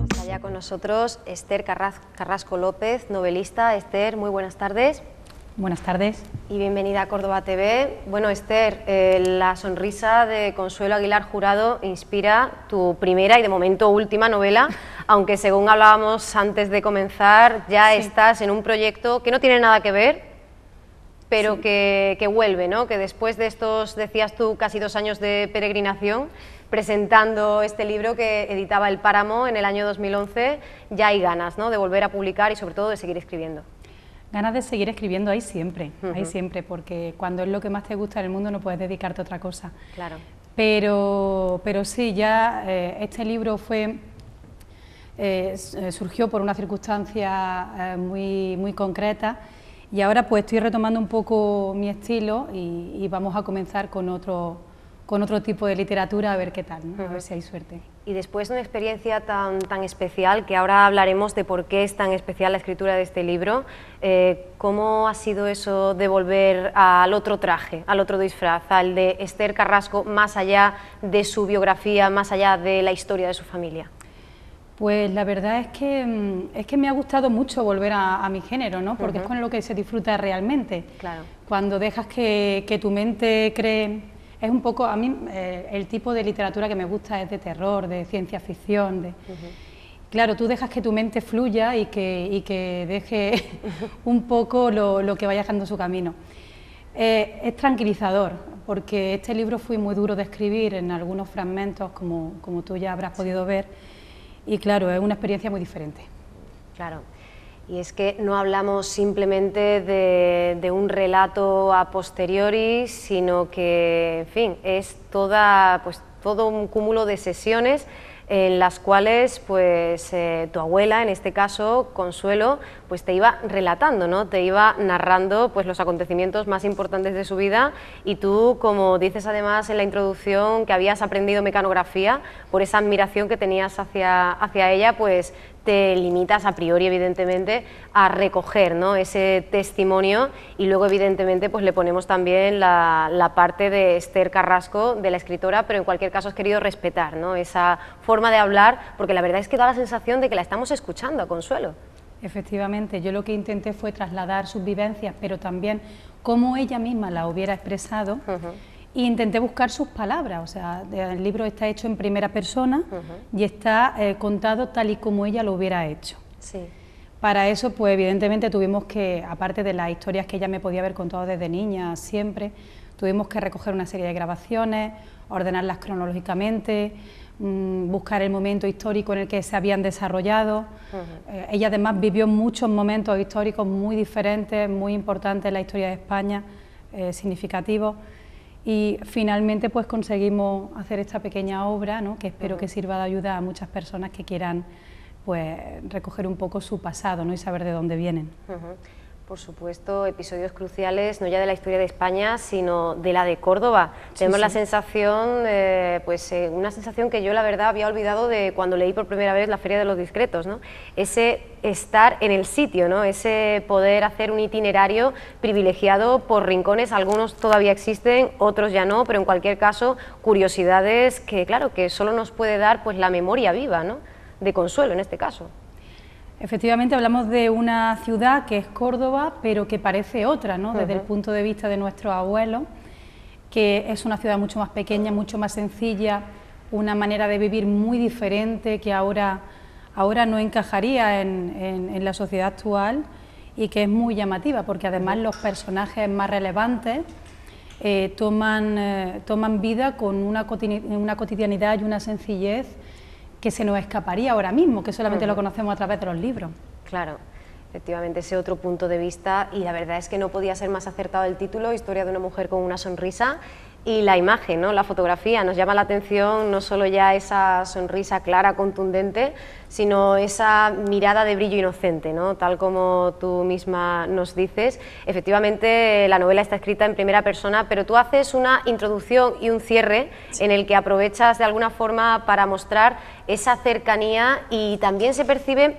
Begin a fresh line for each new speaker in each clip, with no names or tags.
Está ya con nosotros Esther Carrasco López, novelista. Esther, muy buenas tardes.
Buenas tardes.
Y bienvenida a Córdoba TV. Bueno, Esther, la sonrisa de Consuelo Aguilar Jurado inspira tu primera y de momento última novela, aunque según hablábamos antes de comenzar, ya estás en un proyecto que no tiene nada que ver, pero que vuelve, ¿no? Que después de estos, decías tú, casi 2 años de peregrinación, presentando este libro que editaba El Páramo en el año 2011, ya hay ganas, ¿no?, de volver a publicar y sobre todo de seguir escribiendo.
Ganas de seguir escribiendo hay siempre, porque cuando es lo que más te gusta en el mundo no puedes dedicarte a otra cosa.
Claro.
Pero sí, ya este libro surgió por una circunstancia muy concreta, y ahora pues estoy retomando un poco mi estilo y vamos a comenzar con otro tipo de literatura, a ver qué tal, ¿no? A ver si hay suerte.
Y después de una experiencia tan especial, que ahora hablaremos de por qué es tan especial la escritura de este libro, ¿cómo ha sido eso de volver al otro traje, al otro disfraz, al de Esther Carrasco, más allá de su biografía, más allá de la historia de su familia?
Pues la verdad es que me ha gustado mucho volver a mi género, ¿no? Porque es con lo que se disfruta realmente. Claro. Cuando dejas que tu mente cree... Es un poco, a mí, el tipo de literatura que me gusta es de terror, de ciencia ficción. Claro, tú dejas que tu mente fluya y que deje un poco lo que vaya dejando su camino. Es tranquilizador, porque este libro fue muy duro de escribir en algunos fragmentos, como tú ya habrás podido ver, y claro, es una experiencia muy diferente. Claro.
Y es que no hablamos simplemente de un relato a posteriori, sino que, en fin, es todo un cúmulo de sesiones en las cuales pues, tu abuela, en este caso Consuelo, pues te iba relatando, ¿no? Te iba narrando pues, los acontecimientos más importantes de su vida, y tú, como dices además en la introducción, que habías aprendido mecanografía, por esa admiración que tenías hacia ella, pues te limitas a priori, evidentemente, a recoger, ¿no?, ese testimonio, y luego, evidentemente, pues le ponemos también la parte de Esther Carrasco, de la escritora, pero en cualquier caso has querido respetar, ¿no?, esa forma de hablar, porque la verdad es que da la sensación de que la estamos escuchando a Consuelo.
Efectivamente, yo lo que intenté fue trasladar sus vivencias, pero también cómo ella misma la hubiera expresado, e intenté buscar sus palabras. O sea, el libro está hecho en primera persona y está contado tal y como ella lo hubiera hecho. Sí. Para eso, pues evidentemente tuvimos que, aparte de las historias que ella me podía haber contado desde niña siempre, tuvimos que recoger una serie de grabaciones, ordenarlas cronológicamente, buscar el momento histórico en el que se habían desarrollado. Ella además vivió muchos momentos históricos muy diferentes, muy importantes en la historia de España, significativos, y finalmente pues conseguimos hacer esta pequeña obra, ¿no?, que espero que sirva de ayuda a muchas personas que quieran pues recoger un poco su pasado, ¿no?, y saber de dónde vienen.
Por supuesto, episodios cruciales, no ya de la historia de España, sino de la de Córdoba. Tenemos la sensación, una sensación que yo la verdad había olvidado de cuando leí por primera vez La Feria de los Discretos, ¿no? Ese estar en el sitio, ¿no?, ese poder hacer un itinerario privilegiado por rincones, algunos todavía existen, otros ya no, pero en cualquier caso, curiosidades que, claro, que solo nos puede dar pues la memoria viva, ¿no?, de Consuelo en este caso.
Efectivamente, hablamos de una ciudad que es Córdoba, pero que parece otra, ¿no?, desde el punto de vista de nuestros abuelos, que es una ciudad mucho más pequeña, mucho más sencilla, una manera de vivir muy diferente que ahora no encajaría en la sociedad actual, y que es muy llamativa, porque además los personajes más relevantes toman vida con una cotidianidad y una sencillez que se nos escaparía ahora mismo, que solamente lo conocemos a través de los libros.
Claro, efectivamente, ese otro punto de vista, y la verdad es que no podía ser más acertado el título, Historia de una mujer con una sonrisa, y la imagen, ¿no?, la fotografía, nos llama la atención no solo ya esa sonrisa clara, contundente, sino esa mirada de brillo inocente, ¿no? Tal como tú misma nos dices. Efectivamente, la novela está escrita en primera persona, pero tú haces una introducción y un cierre en el que aprovechas de alguna forma para mostrar esa cercanía y también se percibe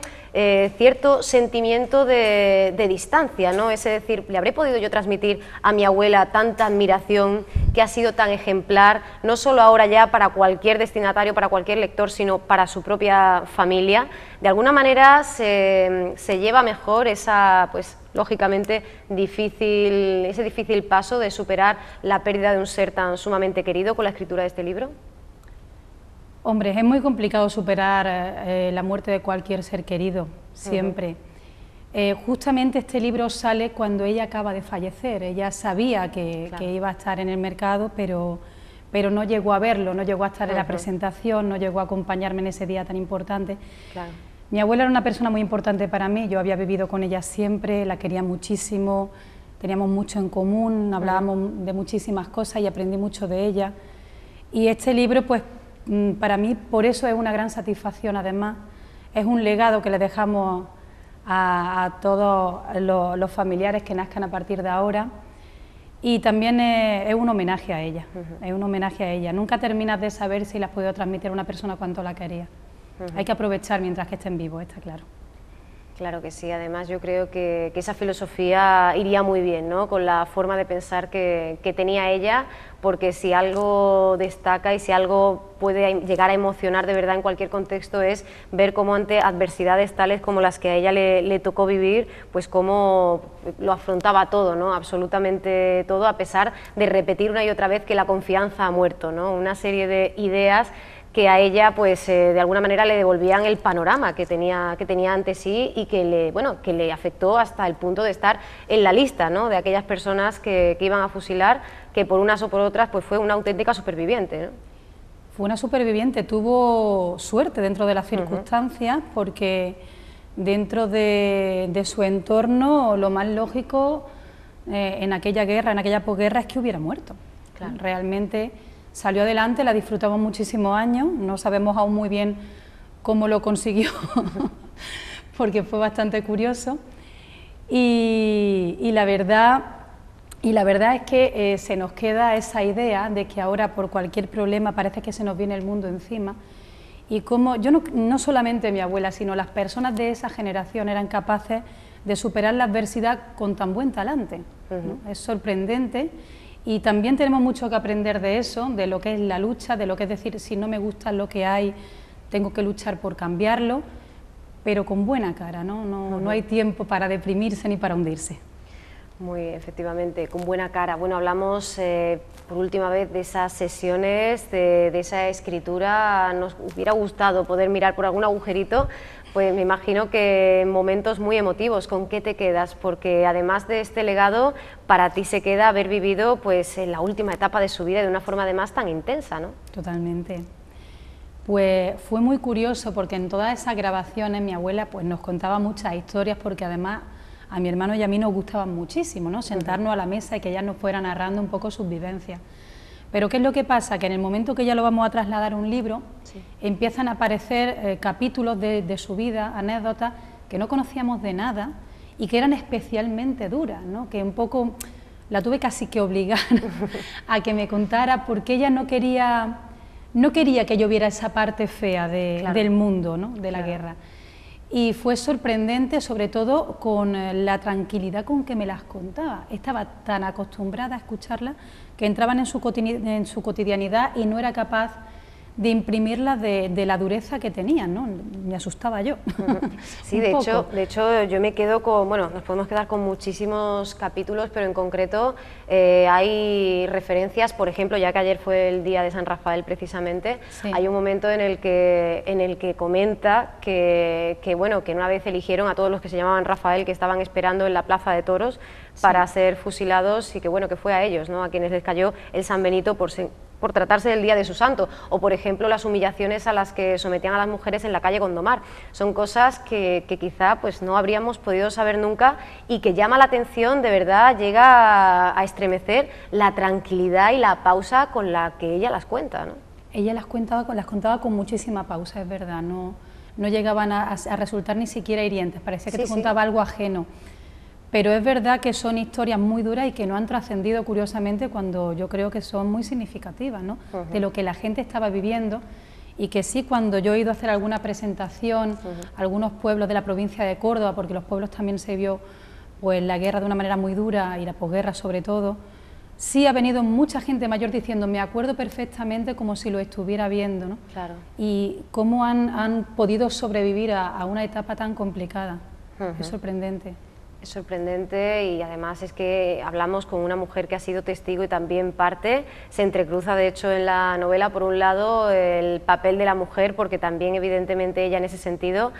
cierto sentimiento de distancia, ¿no? Es decir, ¿le habré podido yo transmitir a mi abuela tanta admiración, que ha sido tan ejemplar, no solo ahora ya para cualquier destinatario, para cualquier lector, sino para su propia familia? De alguna manera se lleva mejor esa, pues lógicamente, ese difícil paso de superar la pérdida de un ser tan sumamente querido con la escritura de este libro.
Hombre, es muy complicado superar la muerte de cualquier ser querido, siempre. Justamente este libro sale cuando ella acaba de fallecer. Ella sabía que iba a estar en el mercado, pero no llegó a verlo, no llegó a estar en la presentación, no llegó a acompañarme en ese día tan importante.
Claro.
Mi abuela era una persona muy importante para mí, yo había vivido con ella siempre, la quería muchísimo, teníamos mucho en común, hablábamos de muchísimas cosas y aprendí mucho de ella. Y este libro, pues, para mí, por eso es una gran satisfacción. Además, es un legado que le dejamos a todos los familiares que nazcan a partir de ahora, y también es un homenaje a ella, es un homenaje a ella. Nunca terminas de saber si le has podido transmitir a una persona cuánto la quería. Hay que aprovechar mientras que esté en vivo, está claro.
Claro que sí, además yo creo que esa filosofía iría muy bien, ¿no?, con la forma de pensar que tenía ella, porque si algo destaca y si algo puede llegar a emocionar de verdad en cualquier contexto es ver cómo ante adversidades tales como las que a ella le tocó vivir, pues cómo lo afrontaba todo, ¿no?, absolutamente todo, a pesar de repetir una y otra vez que la confianza ha muerto, ¿no?, una serie de ideas que a ella, pues de alguna manera le devolvían el panorama que tenía ante sí y que le afectó hasta el punto de estar en la lista, ¿no?, de aquellas personas que iban a fusilar, que por unas o por otras pues fue una auténtica superviviente, ¿no?
Fue una superviviente, tuvo suerte dentro de las circunstancias, porque dentro de su entorno lo más lógico en aquella guerra, en aquella posguerra, es que hubiera muerto. Claro. Realmente salió adelante, la disfrutamos muchísimos años, no sabemos aún muy bien cómo lo consiguió, porque fue bastante curioso, y la verdad es que se nos queda esa idea de que ahora por cualquier problema parece que se nos viene el mundo encima, y como yo no solamente mi abuela, sino las personas de esa generación eran capaces de superar la adversidad con tan buen talante, ¿no? Es sorprendente. Y también tenemos mucho que aprender de eso, de lo que es la lucha, de lo que es decir, si no me gusta lo que hay, tengo que luchar por cambiarlo, pero con buena cara, ¿no? No hay tiempo para deprimirse ni para hundirse.
Muy efectivamente, con buena cara. Bueno, hablamos por última vez de esas sesiones, de esa escritura. Nos hubiera gustado poder mirar por algún agujerito. Pues me imagino que momentos muy emotivos. ¿Con qué te quedas? Porque además de este legado, para ti se queda haber vivido pues en la última etapa de su vida de una forma además tan intensa, ¿no?
Totalmente. Pues fue muy curioso porque en todas esas grabaciones mi abuela pues nos contaba muchas historias, porque además a mi hermano y a mí nos gustaban muchísimo, ¿no?, sentarnos a la mesa y que ella nos fuera narrando un poco sus vivencias. Pero ¿qué es lo que pasa? Que en el momento que ya lo vamos a trasladar a un libro, empiezan a aparecer capítulos de su vida, anécdotas que no conocíamos de nada y que eran especialmente duras, ¿no?, que un poco la tuve casi que obligar a que me contara, porque ella no quería que yo viera esa parte fea del mundo, ¿no?, de la guerra. Y fue sorprendente, sobre todo con la tranquilidad con que me las contaba. Estaba tan acostumbrada a escucharlas que entraban en su cotidianidad y no era capaz de imprimirlas de la dureza que tenían, ¿no? Me asustaba yo.
Sí, de hecho yo me quedo con, bueno, nos podemos quedar con muchísimos capítulos, pero en concreto hay referencias, por ejemplo, ya que ayer fue el día de San Rafael precisamente, hay un momento en el que comenta que una vez eligieron a todos los que se llamaban Rafael, que estaban esperando en la plaza de toros para ser fusilados, y que que fue a ellos, ¿no?, a quienes les cayó el San Benito por tratarse del día de su santo, o por ejemplo las humillaciones a las que sometían a las mujeres en la calle Gondomar. Son cosas que quizá pues no habríamos podido saber nunca, y que llama la atención, de verdad llega a estremecer la tranquilidad y la pausa con la que ella las cuenta, ¿no?
Ella las contaba con muchísima pausa, es verdad, no no llegaban a resultar ni siquiera hirientes, parecía que te contaba algo ajeno. Pero es verdad que son historias muy duras y que no han trascendido, curiosamente, cuando yo creo que son muy significativas, ¿no? De lo que la gente estaba viviendo, y que sí, cuando yo he ido a hacer alguna presentación a algunos pueblos de la provincia de Córdoba, porque los pueblos también se vio pues la guerra de una manera muy dura y la posguerra sobre todo, sí ha venido mucha gente mayor diciendo, me acuerdo perfectamente como si lo estuviera viendo, ¿no?
Claro.
Y cómo han podido sobrevivir a una etapa tan complicada. Es sorprendente.
Es sorprendente, y además es que hablamos con una mujer que ha sido testigo y también parte. Se entrecruza de hecho en la novela, por un lado, el papel de la mujer, porque también evidentemente ella en ese sentido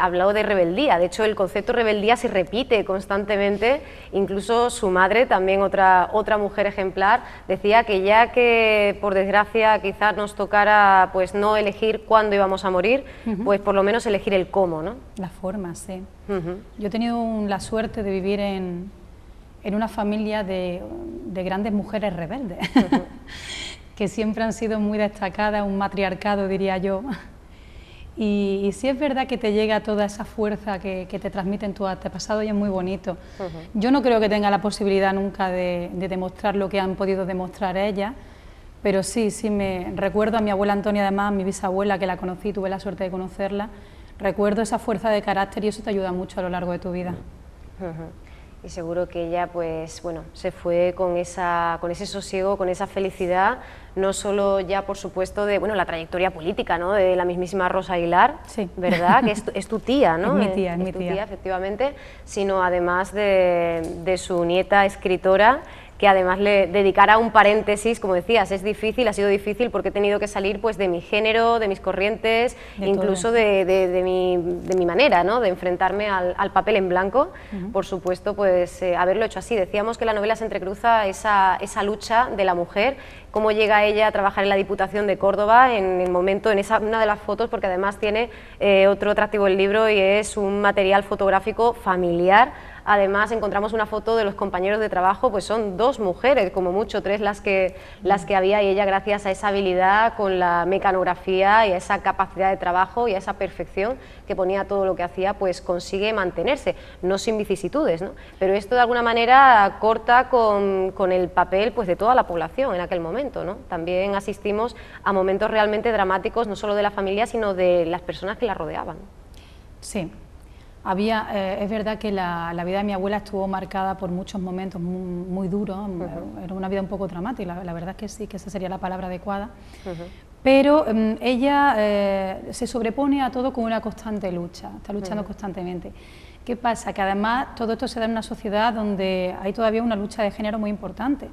habló de rebeldía. De hecho, el concepto rebeldía se repite constantemente. Incluso su madre, también otra mujer ejemplar, decía que ya que por desgracia quizás nos tocara pues no elegir cuándo íbamos a morir, pues por lo menos elegir el cómo, ¿no?
La forma, sí. Yo he tenido la suerte de vivir en una familia de grandes mujeres rebeldes, que siempre han sido muy destacadas, un matriarcado, diría yo. Y sí es verdad que te llega toda esa fuerza que te transmiten tus antepasados, y es muy bonito. Yo no creo que tenga la posibilidad nunca de demostrar lo que han podido demostrar ellas, pero sí me recuerdo a mi abuela Antonia, además, mi bisabuela, que la conocí, tuve la suerte de conocerla. Recuerdo esa fuerza de carácter y eso te ayuda mucho a lo largo de tu vida.
Y seguro que ella, pues bueno, se fue con ese sosiego, con esa felicidad, no solo ya, por supuesto, de la trayectoria política, ¿no?, de la mismísima Rosa Aguilar,
sí,
¿verdad?, que es tu tía, ¿no?
Es mi tía,
efectivamente, sino además de su nieta escritora, que además le dedicara un paréntesis, como decías, es difícil, ha sido difícil porque he tenido que salir pues de mi género, de mis corrientes, incluso de mi manera, ¿no?, de enfrentarme al papel en blanco. Por supuesto, pues haberlo hecho así. Decíamos que la novela se entrecruza esa lucha de la mujer, cómo llega ella a trabajar en la Diputación de Córdoba, en el momento, en una de las fotos, porque además tiene otro atractivo el libro, y es un material fotográfico familiar. Además encontramos una foto de los compañeros de trabajo, pues son 2 mujeres, como mucho 3 las que había, y ella, gracias a esa habilidad con la mecanografía y a esa capacidad de trabajo y a esa perfección que ponía todo lo que hacía, pues consigue mantenerse, no sin vicisitudes, ¿no? Pero esto de alguna manera corta con el papel pues de toda la población en aquel momento, ¿no? También asistimos a momentos realmente dramáticos, no solo de la familia, sino de las personas que la rodeaban.
Sí. Es verdad que la vida de mi abuela estuvo marcada por muchos momentos muy duros, era una vida un poco dramática, la verdad es que sí, que esa sería la palabra adecuada, pero ella se sobrepone a todo con una constante lucha, está luchando constantemente. ¿Qué pasa? Que además todo esto se da en una sociedad donde hay todavía una lucha de género muy importante,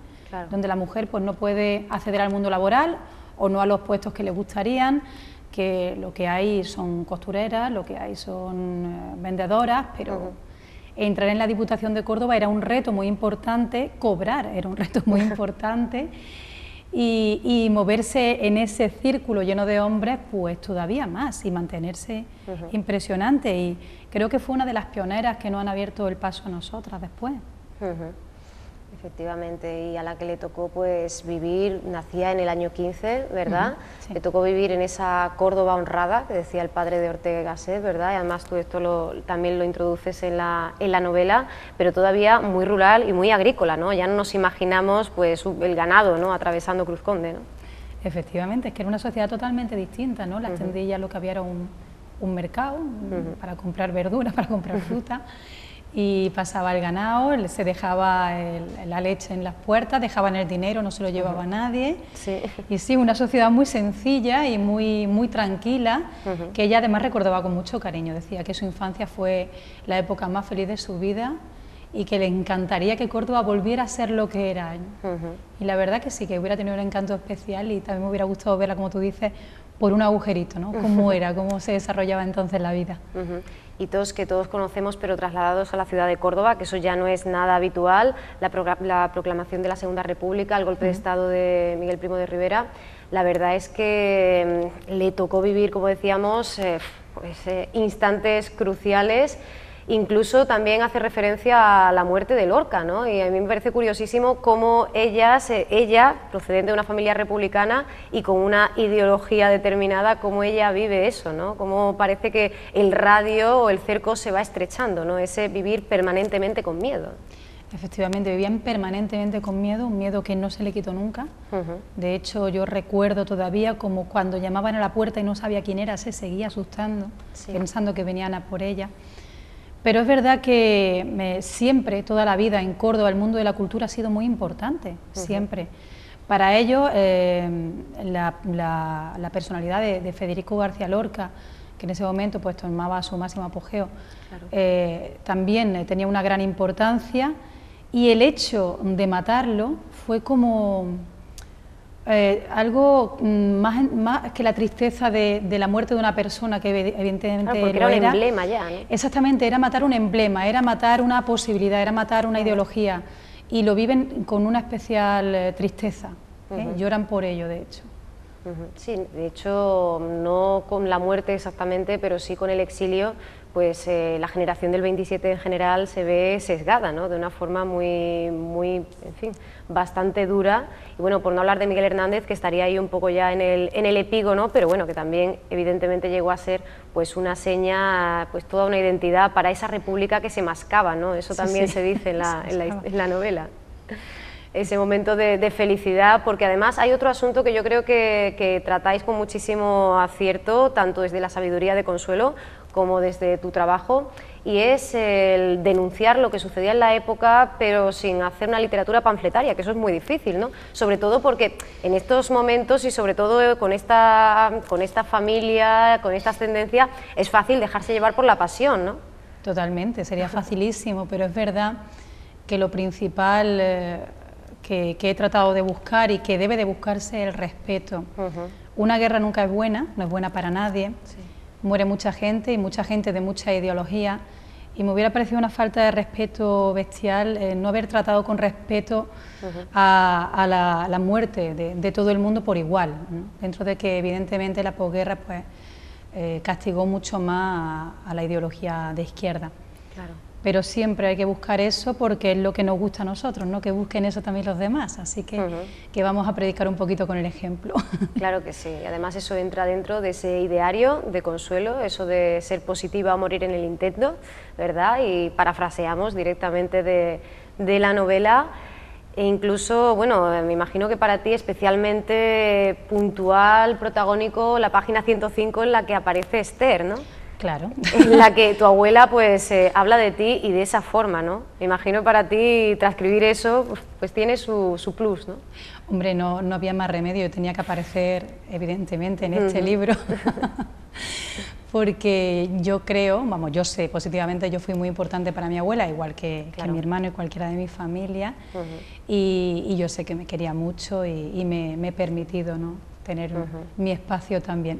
donde la mujer pues no puede acceder al mundo laboral o no a los puestos que le gustarían, que lo que hay son costureras, lo que hay son vendedoras, pero entrar en la Diputación de Córdoba era un reto muy importante, cobrar era un reto muy importante, y moverse en ese círculo lleno de hombres, pues todavía más, y mantenerse impresionante, y creo que fue una de las pioneras que nos han abierto el paso a nosotras después.
Efectivamente, y a la que le tocó pues vivir, nacía en el año 15, ¿verdad?
Sí.
Le tocó vivir en esa Córdoba honrada, que decía el padre de Ortega y Gasset, ¿verdad? Y además tú esto también lo introduces en la novela, pero todavía muy rural y muy agrícola, ¿no? Ya no nos imaginamos pues el ganado, ¿no?, atravesando Cruz Conde, ¿no?
Efectivamente, es que era una sociedad totalmente distinta, ¿no? Las tendillas lo que había era un mercado para comprar verduras, para comprar fruta, y pasaba el ganado, se dejaba la leche en las puertas, dejaban el dinero, no se lo llevaba nadie.
Sí.
Y sí, una sociedad muy sencilla y muy tranquila, que ella además recordaba con mucho cariño. Decía que su infancia fue la época más feliz de su vida y que le encantaría que Córdoba volviera a ser lo que era. Y la verdad que sí, que hubiera tenido un encanto especial, y también me hubiera gustado verla, como tú dices, por un agujerito, ¿no? Cómo era, cómo se desarrollaba entonces la vida.
Hitos que todos conocemos, pero trasladados a la ciudad de Córdoba, que eso ya no es nada habitual, la proclamación de la Segunda República, el golpe de Estado de Miguel Primo de Rivera. La verdad es que le tocó vivir, como decíamos, instantes cruciales, Incluso también hace referencia a la muerte de Lorca, ¿no? Y a mí me parece curiosísimo cómo ella, procedente de una familia republicana y con una ideología determinada, cómo ella vive eso, ¿no? Cómo parece que el radio o el cerco se va estrechando, ¿no? Ese vivir permanentemente con miedo.
Efectivamente, vivían permanentemente con miedo, un miedo que no se le quitó nunca. De hecho, yo recuerdo todavía como cuando llamaban a la puerta y no sabía quién era, se seguía asustando, pensando que venían a por ella. Pero es verdad que siempre, toda la vida en Córdoba, el mundo de la cultura ha sido muy importante, siempre. Para ello, la personalidad de Federico García Lorca, que en ese momento pues tomaba su máximo apogeo, también tenía una gran importancia, y el hecho de matarlo fue como algo más que la tristeza de la muerte de una persona que evidentemente
porque era un emblema ya, ¿no?
Exactamente, era matar un emblema, era matar una posibilidad, era matar una ideología, y lo viven con una especial tristeza, lloran por ello, de hecho.
Sí, de hecho, no con la muerte exactamente, pero sí con el exilio, pues la generación del 27 en general se ve sesgada, ¿no? De una forma en fin, bastante dura. Y bueno, por no hablar de Miguel Hernández, que estaría ahí un poco ya en el epígono, pero bueno, que también evidentemente llegó a ser pues una seña, pues toda una identidad para esa república que se mascaba, ¿no? Eso también se dice en la novela. Ese momento de felicidad, porque además hay otro asunto que yo creo que tratáis con muchísimo acierto, tanto desde la sabiduría de Consuelo como desde tu trabajo, y es el denunciar lo que sucedía en la época, pero sin hacer una literatura panfletaria, que eso es muy difícil, ¿no? Sobre todo porque en estos momentos y sobre todo con esta familia, con esta ascendencia, es fácil dejarse llevar por la pasión, ¿no?
Totalmente, sería facilísimo, pero es verdad que lo principal que he tratado de buscar y que debe de buscarse es el respeto. Una guerra nunca es buena, no es buena para nadie, muere mucha gente y mucha gente de mucha ideología, y me hubiera parecido una falta de respeto bestial no haber tratado con respeto a la muerte de todo el mundo por igual, ¿no? Dentro de que evidentemente la posguerra pues, castigó mucho más a la ideología de izquierda. Claro. Pero siempre hay que buscar eso porque es lo que nos gusta a nosotros, ¿no? Que busquen eso también los demás, así que vamos a predicar un poquito con el ejemplo.
Claro que sí, además eso entra dentro de ese ideario de Consuelo, eso de ser positiva o morir en el intento, ¿verdad? Y parafraseamos directamente de la novela, e incluso, bueno, me imagino que para ti especialmente puntual, protagónico, la página 105 en la que aparece Esther, ¿no?
Claro.
En la que tu abuela pues habla de ti y de esa forma, ¿no? Me imagino para ti transcribir eso pues tiene su plus, ¿no?
Hombre, no había más remedio, tenía que aparecer evidentemente en este libro, porque yo creo, vamos, yo sé positivamente, yo fui muy importante para mi abuela, igual que mi hermano y cualquiera de mi familia, y yo sé que me quería mucho y me he permitido, ¿no? Tener mi espacio también.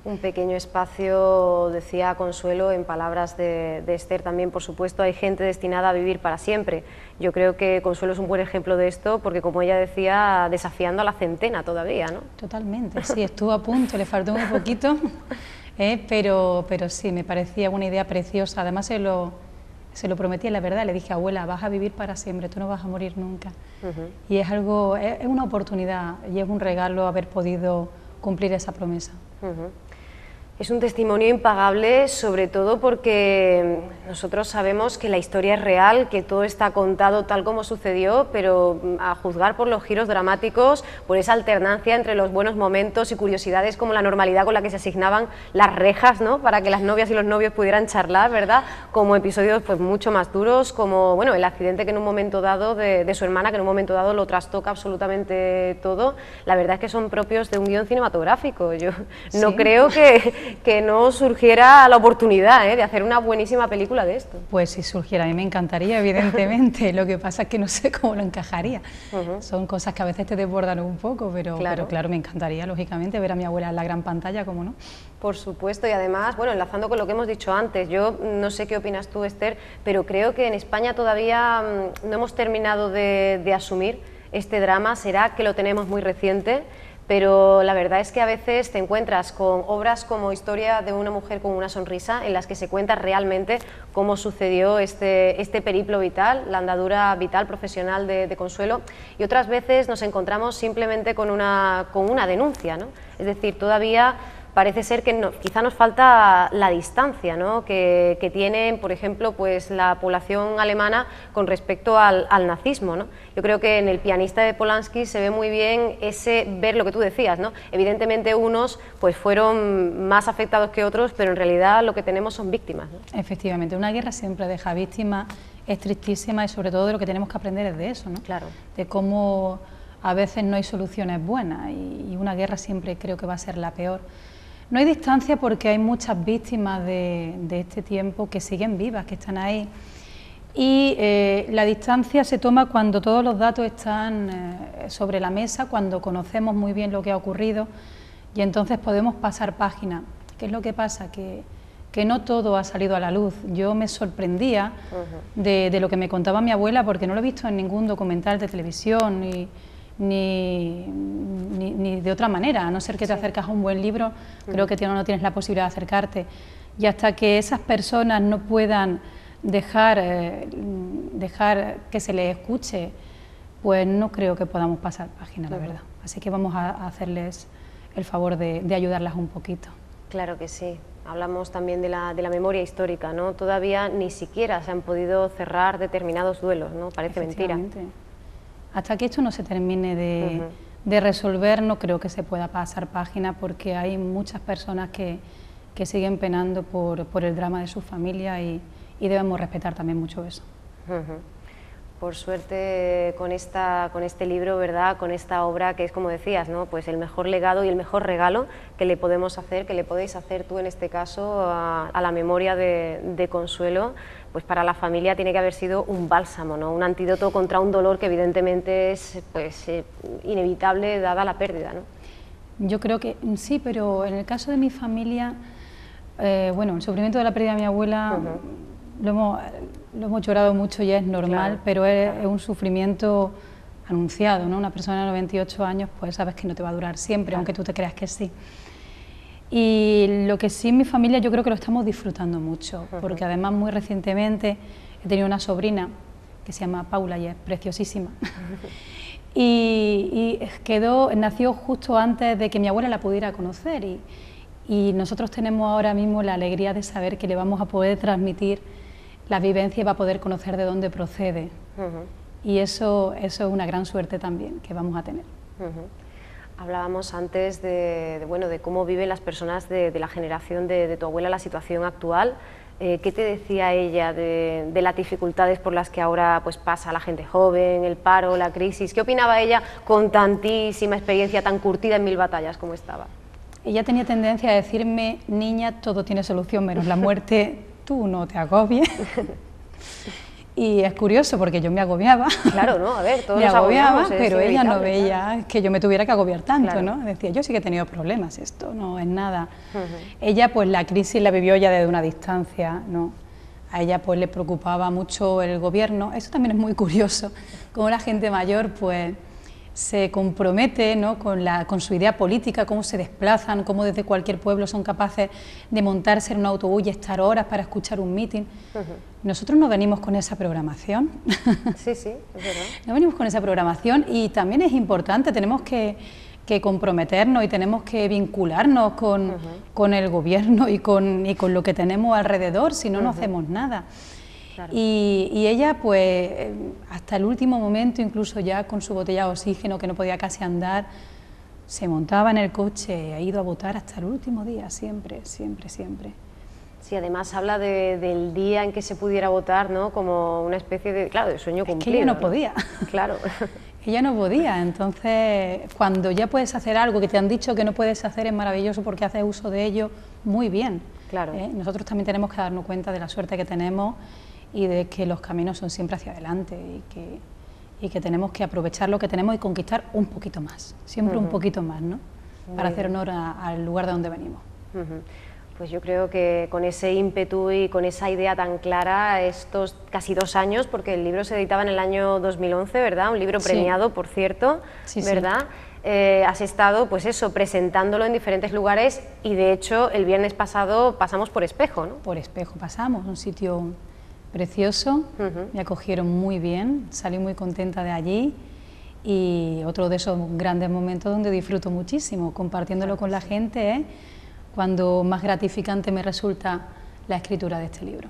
Un pequeño espacio, decía Consuelo, en palabras de Esther también, por supuesto, hay gente destinada a vivir para siempre. Yo creo que Consuelo es un buen ejemplo de esto, porque como ella decía, desafiando a la centena todavía, ¿no?
Totalmente, sí, estuvo a punto, le faltó muy poquito, pero sí, me parecía una idea preciosa. Además se lo prometí, la verdad, le dije, abuela, vas a vivir para siempre, tú no vas a morir nunca. Y es algo, es una oportunidad y es un regalo haber podido cumplir esa promesa.
Es un testimonio impagable, sobre todo porque nosotros sabemos que la historia es real, que todo está contado tal como sucedió, pero a juzgar por los giros dramáticos, por esa alternancia entre los buenos momentos y curiosidades como la normalidad con la que se asignaban las rejas, ¿no? Para que las novias y los novios pudieran charlar, ¿verdad? Como episodios pues mucho más duros, como bueno, el accidente que en un momento dado de su hermana, que en un momento dado lo trastoca absolutamente todo. La verdad es que son propios de un guión cinematográfico. Yo no creo que no surgiera la oportunidad de hacer una buenísima película de esto.
Pues si surgiera, a mí me encantaría, evidentemente, lo que pasa es que no sé cómo lo encajaría. Son cosas que a veces te desbordan un poco, pero claro, me encantaría, lógicamente, ver a mi abuela en la gran pantalla, ¿cómo no?
Por supuesto, y además, bueno, enlazando con lo que hemos dicho antes, yo no sé qué opinas tú, Esther, pero creo que en España todavía no hemos terminado de asumir este drama. Será que lo tenemos muy reciente, pero la verdad es que a veces te encuentras con obras como Historia de una mujer con una sonrisa, en las que se cuenta realmente cómo sucedió este periplo vital, la andadura vital profesional de Consuelo, y otras veces nos encontramos simplemente con una denuncia, ¿no? Es decir, todavía parece ser que quizá nos falta la distancia, ¿no?, que tiene, por ejemplo, pues la población alemana con respecto al nazismo, ¿no? Yo creo que en El pianista de Polanski se ve muy bien ver lo que tú decías, ¿no? Evidentemente unos pues fueron más afectados que otros, pero en realidad lo que tenemos son víctimas, ¿no?
Efectivamente, una guerra siempre deja víctimas, es tristísima, y sobre todo de lo que tenemos que aprender es de eso, ¿no?
Claro.
De cómo a veces no hay soluciones buenas, y una guerra siempre creo que va a ser la peor. No hay distancia porque hay muchas víctimas de este tiempo que siguen vivas, que están ahí, y la distancia se toma cuando todos los datos están sobre la mesa, cuando conocemos muy bien lo que ha ocurrido, y entonces podemos pasar página. ¿Qué es lo que pasa? Que no todo ha salido a la luz. Yo me sorprendía de lo que me contaba mi abuela, porque no lo he visto en ningún documental de televisión ni de otra manera, a no ser que te acercas a un buen libro, creo que no tienes la posibilidad de acercarte, y hasta que esas personas no puedan dejar que se les escuche, pues no creo que podamos pasar página, la verdad. Así que vamos a hacerles el favor de ayudarlas un poquito.
Claro que sí. Hablamos también de la memoria histórica, ¿no? Todavía ni siquiera se han podido cerrar determinados duelos, ¿no? Parece mentira.
Hasta que esto no se termine de resolver, no creo que se pueda pasar página, porque hay muchas personas que siguen penando por el drama de su familia, y debemos respetar también mucho eso.
Por suerte, con este libro, ¿verdad?, con esta obra, que es, como decías, ¿no?, pues el mejor legado y el mejor regalo que le podemos hacer, que le podéis hacer tú en este caso a la memoria de Consuelo, pues para la familia tiene que haber sido un bálsamo, ¿no?, un antídoto contra un dolor que evidentemente es pues inevitable dada la pérdida, ¿no?
Yo creo que sí, pero en el caso de mi familia, bueno, el sufrimiento de la pérdida de mi abuela lo hemos llorado mucho y es normal, claro, pero es un sufrimiento anunciado, ¿no? Una persona de 98 años, pues sabes que no te va a durar siempre, claro, aunque tú te creas que sí. Y lo que sí, en mi familia yo creo que lo estamos disfrutando mucho, porque además muy recientemente he tenido una sobrina que se llama Paula y es preciosísima. y nació justo antes de que mi abuela la pudiera conocer, y nosotros tenemos ahora mismo la alegría de saber que le vamos a poder transmitir la vivencia y va a poder conocer de dónde procede. Y eso es una gran suerte también que vamos a tener.
Hablábamos antes de cómo viven las personas de la generación de tu abuela la situación actual. ¿Qué te decía ella de las dificultades por las que ahora pues pasa la gente joven, el paro, la crisis? ¿Qué opinaba ella con tantísima experiencia, tan curtida en 1000 batallas como estaba?
Ella tenía tendencia a decirme: niña, todo tiene solución menos la muerte, tú no te agobies. Y es curioso porque yo me agobiaba.
Claro, ¿no? A ver, todos
me
nos
agobiaba, pero ella no veía,
claro,
que yo me tuviera que agobiar tanto, claro, ¿no? Decía, yo sí que he tenido problemas, esto no es nada. Ella pues la crisis la vivió ya desde una distancia, ¿no? A ella pues le preocupaba mucho el gobierno. Eso también es muy curioso, como la gente mayor pues se compromete, ¿no?, con su idea política, cómo se desplazan, cómo desde cualquier pueblo son capaces de montarse en un autobús y estar horas para escuchar un mitin. Nosotros no venimos con esa programación.
Sí, sí, es verdad.
No venimos con esa programación, y también es importante, tenemos que comprometernos y tenemos que vincularnos con el gobierno y con lo que tenemos alrededor, si no, no hacemos nada. Claro. Y ella pues hasta el último momento, incluso ya con su botella de oxígeno, que no podía casi andar, se montaba en el coche y ha ido a votar hasta el último día, siempre, siempre, siempre.
Sí, además habla del día en que se pudiera votar, ¿no?, como una especie de, claro, de sueño cumplido.
Es que ella no podía.
Claro.
Ella no podía, entonces cuando ya puedes hacer algo que te han dicho que no puedes hacer, es maravilloso porque haces uso de ello muy bien.
Claro.
Nosotros también tenemos que darnos cuenta de la suerte que tenemos y de que los caminos son siempre hacia adelante, y que tenemos que aprovechar lo que tenemos y conquistar un poquito más, siempre un poquito más, ¿no?, para hacer honor al lugar de donde venimos.
Pues yo creo que con ese ímpetu y con esa idea tan clara, estos casi 2 años, porque el libro se editaba en el año 2011, ¿verdad?, un libro premiado, sí, por cierto, sí, ¿verdad? Sí. has estado, pues eso, presentándolo en diferentes lugares y de hecho el viernes pasado pasamos por Espejo, ¿no?
Por Espejo pasamos, un sitio precioso, me acogieron muy bien, salí muy contenta de allí y otro de esos grandes momentos donde disfruto muchísimo, compartiéndolo con la gente, cuando más gratificante me resulta la escritura de este libro,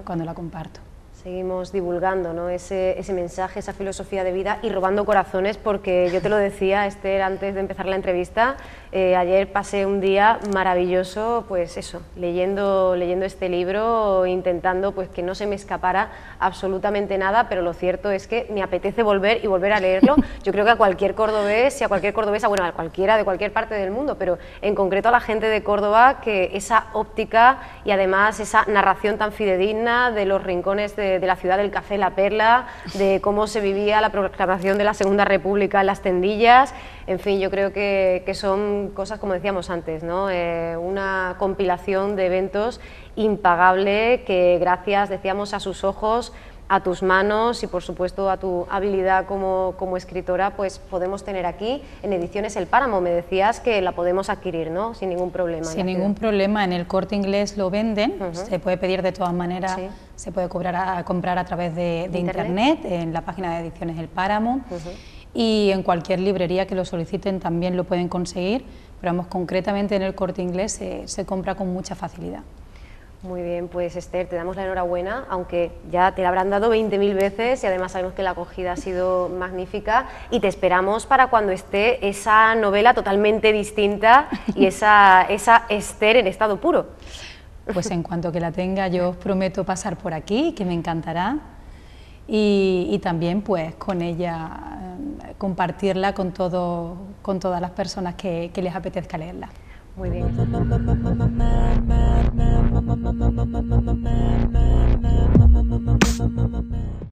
cuando la comparto.
Seguimos divulgando, ¿no?, ese mensaje, esa filosofía de vida y robando corazones, porque yo te lo decía, Esther, antes de empezar la entrevista, ayer pasé un día maravilloso, pues eso, leyendo este libro, intentando pues que no se me escapara absolutamente nada, pero lo cierto es que me apetece volver y volver a leerlo. Yo creo que a cualquier cordobés y a cualquier cordobesa, bueno, a cualquiera de cualquier parte del mundo, pero en concreto a la gente de Córdoba, que esa óptica y además esa narración tan fidedigna de los rincones de la ciudad del café La Perla, de cómo se vivía la proclamación de la Segunda República en las Tendillas, en fin, yo creo que son cosas, como decíamos antes, ¿no?, una compilación de eventos impagable que gracias, decíamos, a sus ojos, a tus manos y por supuesto a tu habilidad como escritora, pues podemos tener aquí en Ediciones El Páramo. Me decías que la podemos adquirir, ¿no?, sin ningún problema.
Sin ningún problema, en el Corte Inglés lo venden, se puede pedir de todas maneras, se puede comprar a través de internet, en la página de Ediciones El Páramo, y en cualquier librería que lo soliciten también lo pueden conseguir, pero vamos, concretamente en el Corte Inglés se compra con mucha facilidad.
Muy bien, pues Esther, te damos la enhorabuena, aunque ya te la habrán dado 20.000 veces y además sabemos que la acogida ha sido magnífica y te esperamos para cuando esté esa novela totalmente distinta y esa Esther en estado puro.
Pues en cuanto que la tenga yo os prometo pasar por aquí, que me encantará, y también pues con ella compartirla con todas las personas que les apetezca leerla.
Muy bien.